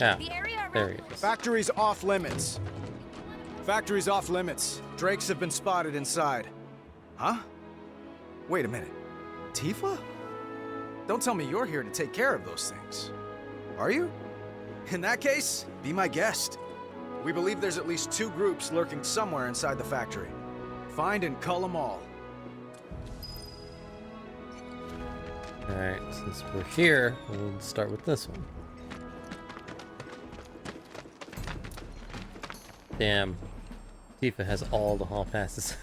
Ah, the area there he around is. Factory's off limits. Factory's off limits. Drakes have been spotted inside. Huh? Wait a minute. Tifa? Don't tell me you're here to take care of those things. Are you? In that case, be my guest. We believe there's at least 2 groups lurking somewhere inside the factory. Find and cull them all. Alright, since we're here, we'll start with this one. Damn. Tifa has all the hall passes.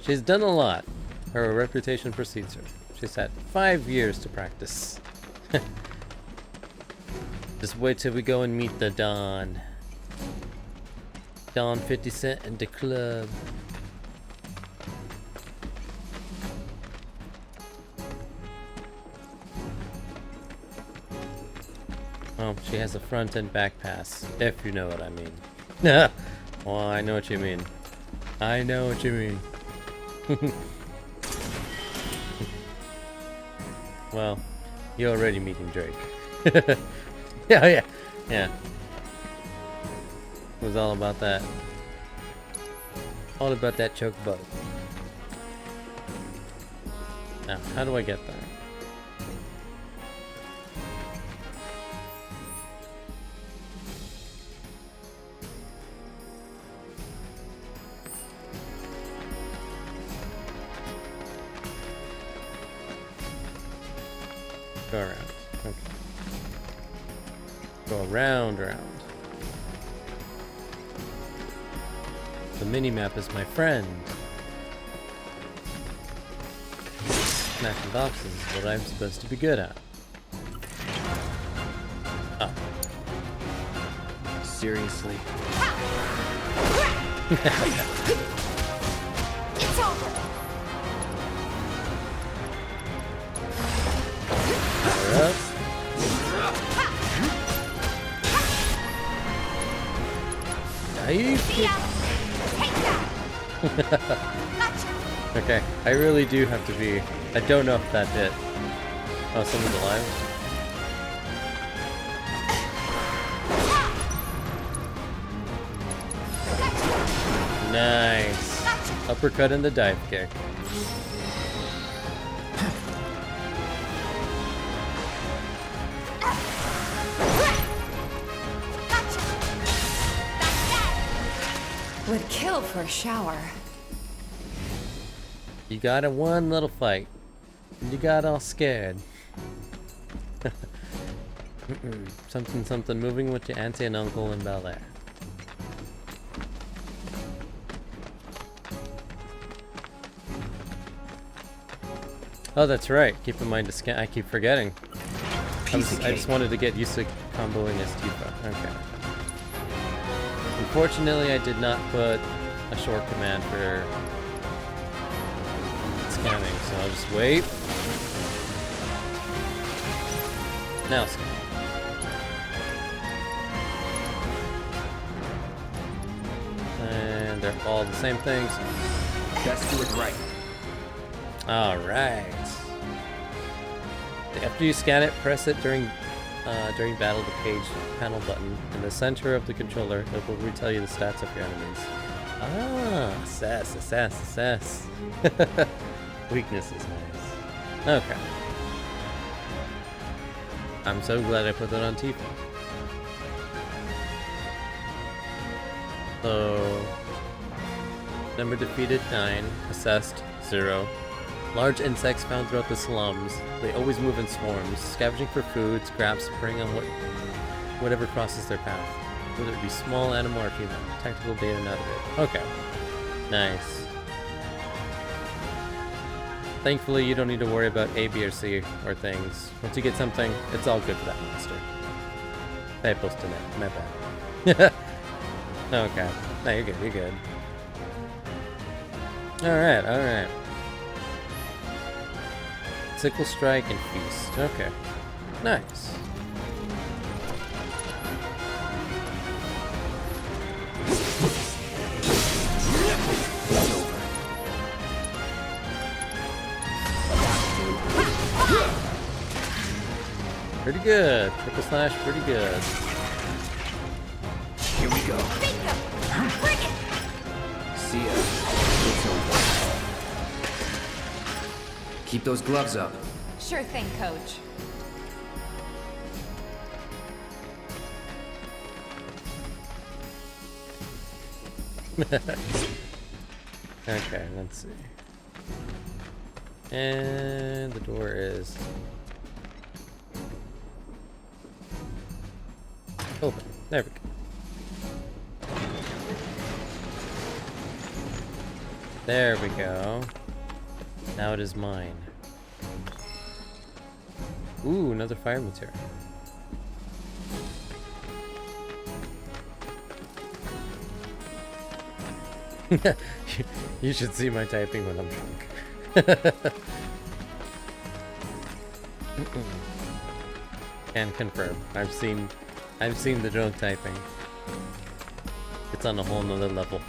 She's done a lot. Her reputation precedes her. She's had 5 years to practice. Just wait till we go and meet the Don. Don 50 Cent and the club. Oh, she has a front and back pass, if you know what I mean. Oh, I know what you mean. I know what you mean. Well, you're already meeting Drake. Yeah. It was all about that. All about that choke boat. Now, how do I get there? Go around. Okay. Go around. The mini-map is my friend. Smashing boxes is what I'm supposed to be good at. Oh. Seriously? It's over. Up. Nice. See ya. Take that. Gotcha. Okay, I really do have to be. I don't know if that hit. Oh, someone's alive. Nice. Uppercut and the dive kick. Would kill for a shower. You got in one little fight. And you got all scared. something moving with your auntie and uncle in Bel Air. Oh, that's right. Keep in mind to scan. I keep forgetting. I just wanted to get used to comboing as Tifa. Okay. Unfortunately, I did not put a short command for scanning, so I'll just wait. Now scan. And they're all the same things. Let's do it right. Alright. After you scan it, press it during battle the page panel button in the center of the controller. It will retell you the stats of your enemies. Ah, assess. Weakness is nice. Okay. I'm so glad I put that on Tifa. So, number defeated 9, assessed 0. Large insects found throughout the slums. They always move in swarms, scavenging for food, scraps, preying on whatever crosses their path. Whether it be small animal or female. Tactical data navigated. Okay. Nice. Thankfully, you don't need to worry about A, B, or C or things. Once you get something, it's all good for that monster. Typos to net. My bad. Okay. No, you're good. Alright. Sickle Strike and Feast. Okay. Nice. Pretty good. Triple slash, pretty good. Here we go. Bingo! Bring it! See ya. It's over. Keep those gloves up. Sure thing, Coach. Okay, let's see. And the door is open. There we go. There we go. Now it is mine. Ooh, another fire material. You should see my typing when I'm drunk. Can confirm. I've seen the drunk typing. It's on a whole nother level.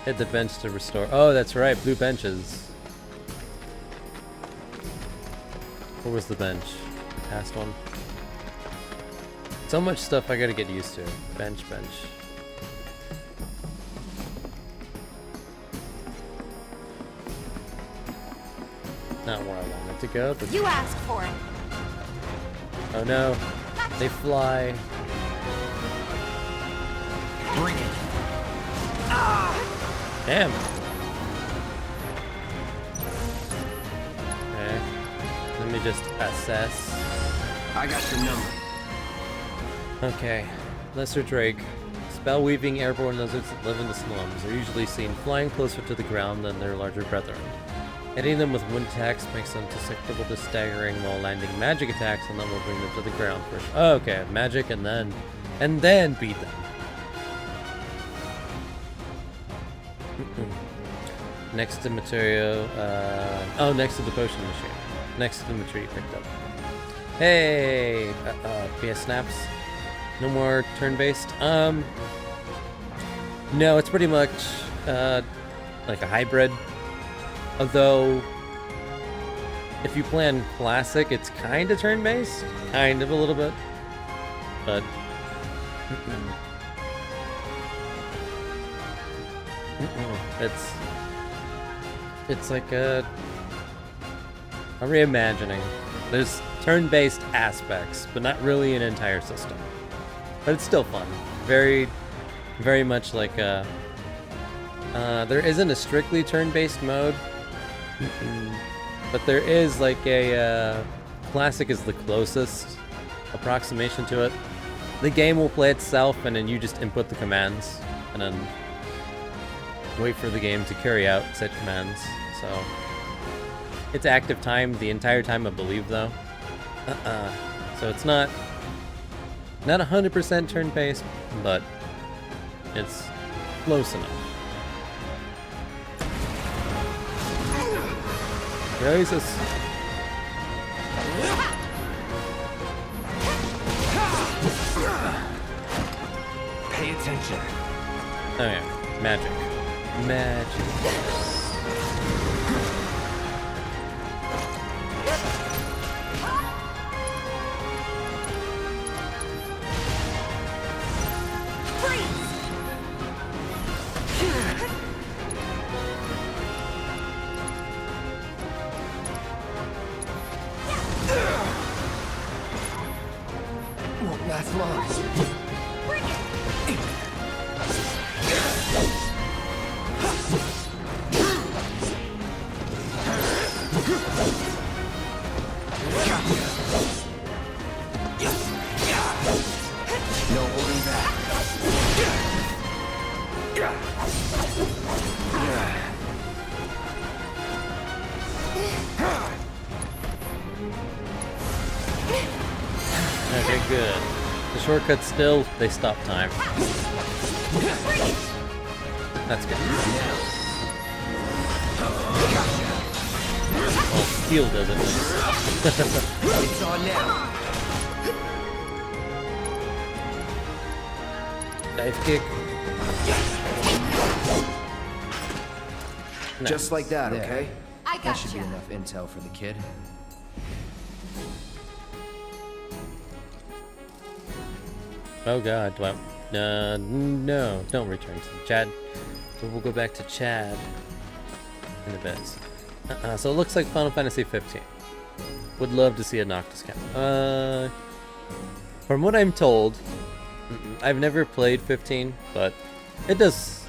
Hit the bench to restore. Oh, that's right, blue benches. Where was the bench? The past one? So much stuff I gotta get used to. Bench. Not where I wanted to go, but... You asked for it. Oh no. They fly. Bring it. Damn. Okay. Let me just assess. I got your number. Okay. Lesser Drake. Spell-weaving airborne lizards that live in the slums are usually seen flying closer to the ground than their larger brethren. Hitting them with wind attacks makes them susceptible to staggering, while landing magic attacks on them will bring them to the ground first. Oh, okay, magic and then beat them. Next to material, next to the potion machine. Next to the material you picked up. Hey, PS snaps. No more turn-based. No, it's pretty much like a hybrid. Although, if you play on classic, it's kind of turn-based, kind of a little bit, but it's like a reimagining. There's turn-based aspects, but not really an entire system. But it's still fun. Very, very much like a. There isn't a strictly turn-based mode. But there is like a classic is the closest approximation to it. The game will play itself and then you just input the commands and then wait for the game to carry out said commands. So it's active time the entire time, I believe, though. So it's not 100% turn-based, but it's close enough. Jesus. Pay attention. Oh yeah, magic. Won't last long. No holding back. Okay, good. The shortcuts still, they stop time. That's good. Well, steel does it. It's on now. Dive kick. Just like that, There. okay? I That got should be you. enough intel for the kid. Oh god, do I... no, don't return to Chad. So we'll go back to Chad in a bit. So it looks like Final Fantasy 15. Would love to see a Noctis camp. From what I'm told, I've never played 15, but it is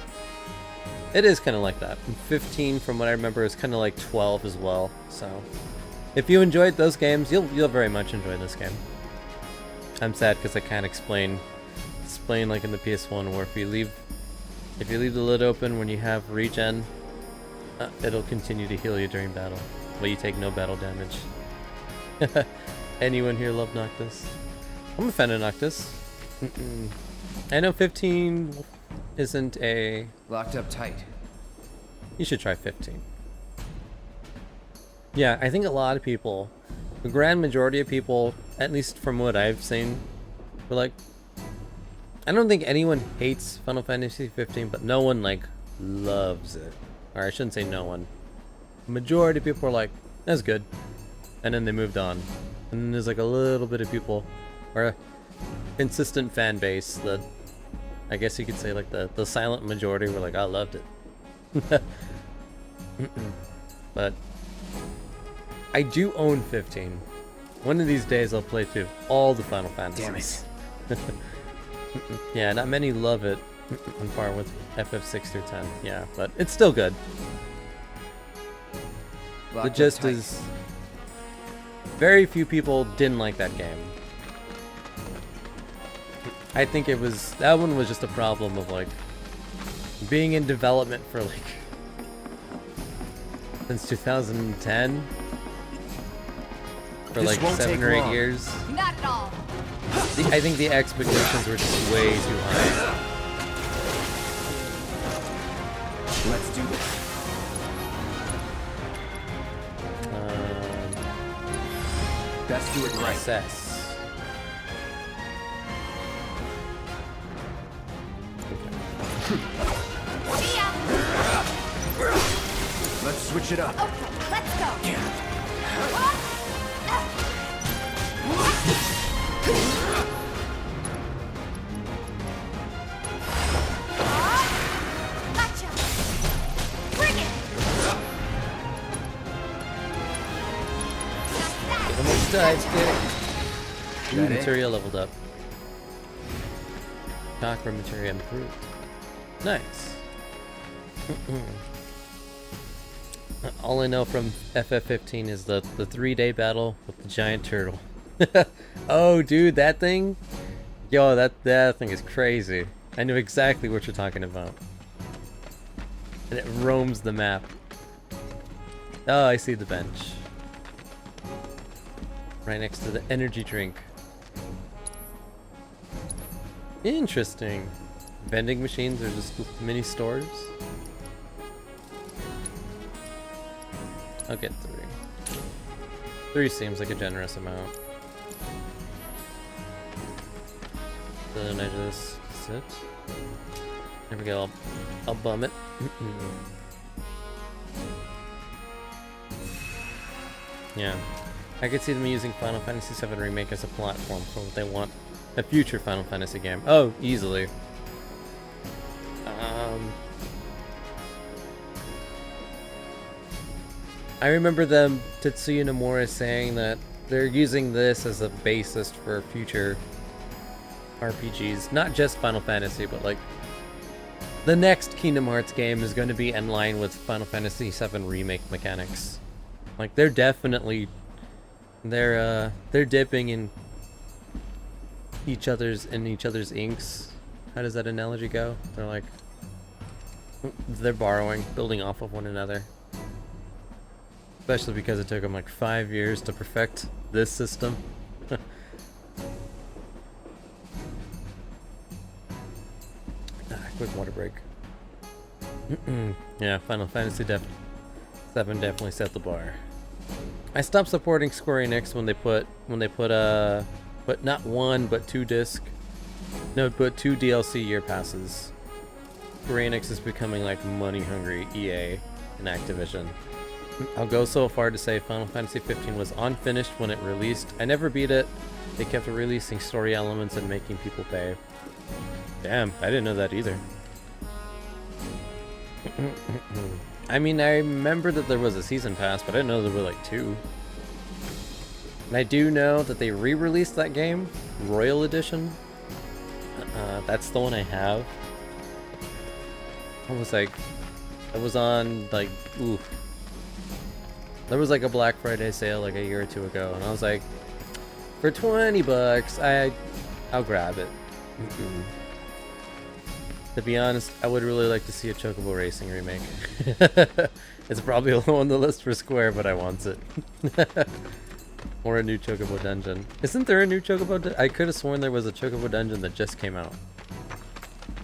kind of like that. And 15, from what I remember, is kind of like 12 as well. So if you enjoyed those games, you'll very much enjoy this game. I'm sad because I can't explain like in the PS1, where if you leave the lid open when you have regen, it'll continue to heal you during battle, but you take no battle damage. Anyone here love Noctis? I'm a fan of Noctis. I know 15 isn't a... Locked up tight. You should try 15. Yeah, I think a lot of people, the grand majority of people, at least from what I've seen, were like, I don't think anyone hates Final Fantasy 15, but no one like loves it. Or I shouldn't say no one. Majority of people are like, that's good. And then they moved on. And then there's like a little bit of people, or a consistent fan base that, I guess you could say like the silent majority were like, I loved it. But I do own 15. One of these days I'll play through all the Final Fantasies. Damn it. Yeah, not many love it on par with FF6 through 10. Yeah, but it's still good. Locked The up gist tight. is, very few people didn't like that game. I think that one was just a problem of like being in development for like since 2010 for This like won't 7 take or 8 long. years. Not at all. I think the expectations were just way too high. Let's do this. Best do it right. Assess. See ya. Let's switch it up. Okay, let's go. Gotcha. Bring it. Almost died, stick. Ooh, That it? material leveled up. Chakra material improved. Nice. All I know from FF15 is the 3-day battle with the giant turtle. Oh, dude, that thing? Yo, that thing is crazy. I know exactly what you're talking about. And it roams the map. Oh, I see the bench. Right next to the energy drink. Interesting. Vending machines are just mini stores. I'll get 3. 3 seems like a generous amount. Then I just sit. There we go. I'll bum it. Yeah. I could see them using Final Fantasy VII Remake as a platform for what they want a future Final Fantasy game. Oh, easily. I remember them, Tetsuya Nomura, saying that they're using this as a basis for future RPGs. Not just Final Fantasy, but like the next Kingdom Hearts game is going to be in line with Final Fantasy VII Remake mechanics. Like they're definitely they're dipping in each other's inks. How does that analogy go? They're borrowing, building off of one another. Especially because it took them like 5 years to perfect this system. Quick water break. Yeah, Final Fantasy VII definitely set the bar. I stopped supporting Square Enix when they put not 1 but 2 disc. No, but 2 DLC year passes. Square Enix is becoming like money hungry EA and Activision. I'll go so far to say Final Fantasy 15 was unfinished when it released. I never beat it. They kept releasing story elements and making people pay. Damn, I didn't know that either. I mean, I remember that there was a season pass, but I didn't know there were like 2. And I do know that they re-released that game, Royal Edition. That's the one I have. I was like, it was on like, ooh. There was like a Black Friday sale like a year or 2 ago, and I was like, for 20 bucks, I'll grab it. To be honest, I would really like to see a Chocobo Racing remake. It's probably low on the list for Square, but I want it. Or a new Chocobo Dungeon. Isn't there a new Chocobo I could have sworn there was a Chocobo Dungeon that just came out.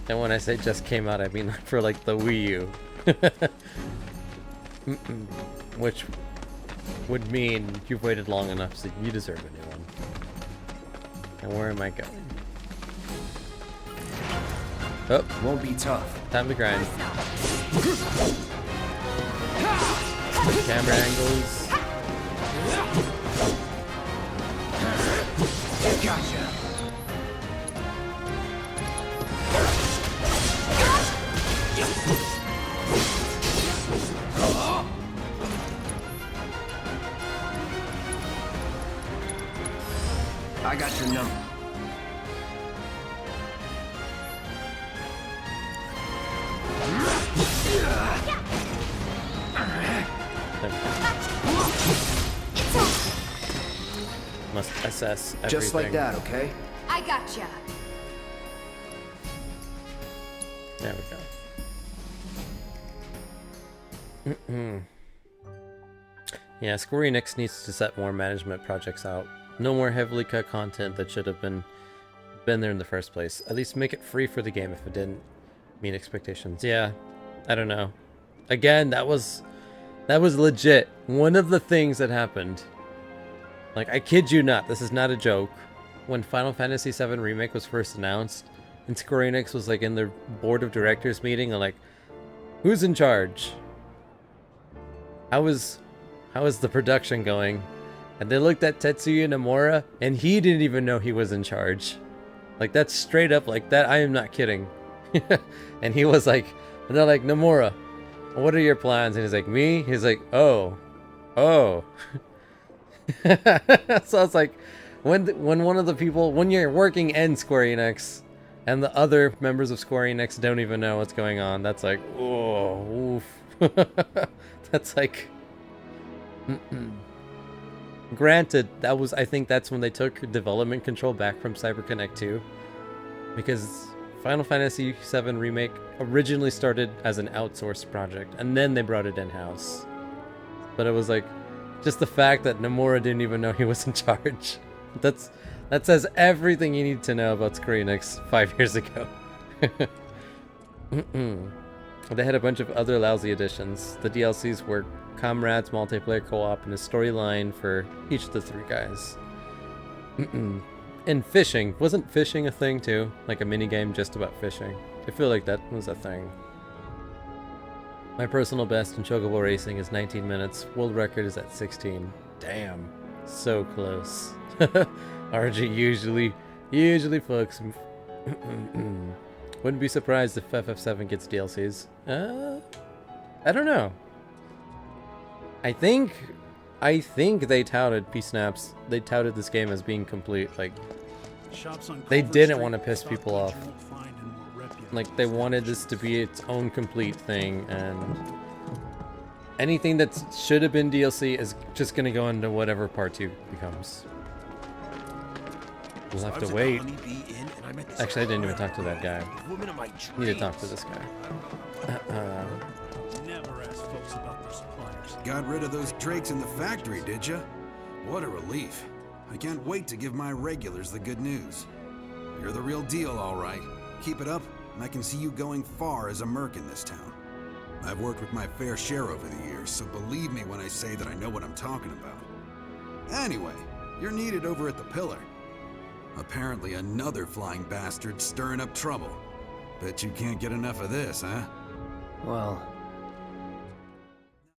And when I say just came out, I mean for like the Wii U. Which would mean you've waited long enough, so you deserve a new one. And where am I going? Oh, Won't be tough. time to grind. Camera angles. Gotcha. I got your number. Must assess everything. Just like that, okay? I gotcha. There we go. Yeah, Square Enix needs to set more management projects out. No more heavily cut content that should have been there in the first place. At least make it free for the game if it didn't meet expectations. Yeah, I don't know. Again, that was legit. One of the things that happened. Like, I kid you not, this is not a joke. When Final Fantasy VII Remake was first announced, and Square Enix was like in their board of directors meeting, and like, who's in charge? How is the production going? And they looked at Tetsuya Nomura, and he didn't even know he was in charge. Like, that's straight up like that. I am not kidding. And he was like, and they're like, Nomura, what are your plans? And he's like, me? He's like, oh. So it's like, when one of the people, when you're working in Square Enix, and the other members of Square Enix don't even know what's going on, that's like, oh, oof. That's like, Granted, that was, I think that's when they took development control back from CyberConnect 2, because Final Fantasy VII Remake originally started as an outsourced project, and then they brought it in-house. But it was like, just the fact that Nomura didn't even know he was in charge. That says everything you need to know about Square Enix 5 years ago. They had a bunch of other lousy additions. The DLCs were Comrades, multiplayer co-op, and a storyline for each of the 3 guys. And fishing. Wasn't fishing a thing too? Like a minigame just about fishing? I feel like that was a thing. My personal best in Chocobo Racing is 19 minutes. World record is at 16. Damn. So close. RG usually fucks. Wouldn't be surprised if FF7 gets DLCs. I don't know. I think they touted P-Snaps. They touted this game as being complete. Like, they didn't want to piss people off. Like, they wanted this to be its own complete thing, and anything that should have been DLC is just gonna go into whatever part 2 becomes. We'll have to wait. Actually, I didn't even talk to that guy. I need to talk to this guy. Never ask folks about their suppliers. Got rid of those drakes in the factory, did ya? What a relief. I can't wait to give my regulars the good news. You're the real deal, all right. Keep it up, and I can see you going far as a merc in this town. I've worked with my fair share over the years, so believe me when I say that I know what I'm talking about. Anyway, you're needed over at the Pillar. Apparently another flying bastard stirring up trouble. Bet you can't get enough of this, huh? Well,